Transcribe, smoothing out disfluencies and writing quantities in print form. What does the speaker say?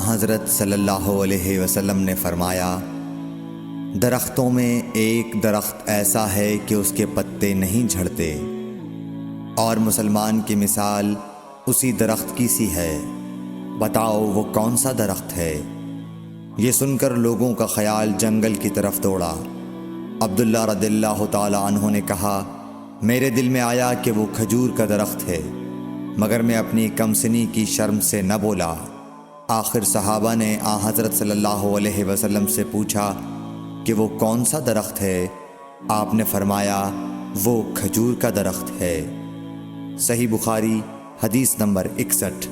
हज़रत सल्लल्लाहु अलैहि वसल्लम ने फ़रमाया, दरख्तों में एक दरख्त ऐसा है कि उसके पत्ते नहीं झड़ते और मुसलमान की मिसाल उसी दरख्त की सी है। बताओ वो कौन सा दरख्त है। ये सुनकर लोगों का ख्याल जंगल की तरफ दौड़ा। अब्दुल्ला रदिल्लाहु ताला अन्हु ने कहा, मेरे दिल में आया कि वो खजूर का दरख्त है, मगर मैं अपनी कमसिनी की शर्म से न बोला। आखिर सहाबा ने हज़रत सल्लल्लाहु अलैहि वसल्लम से पूछा कि वो कौन सा दरख्त है। आपने फरमाया, वो खजूर का दरख्त है। सही बुखारी हदीस नंबर 61।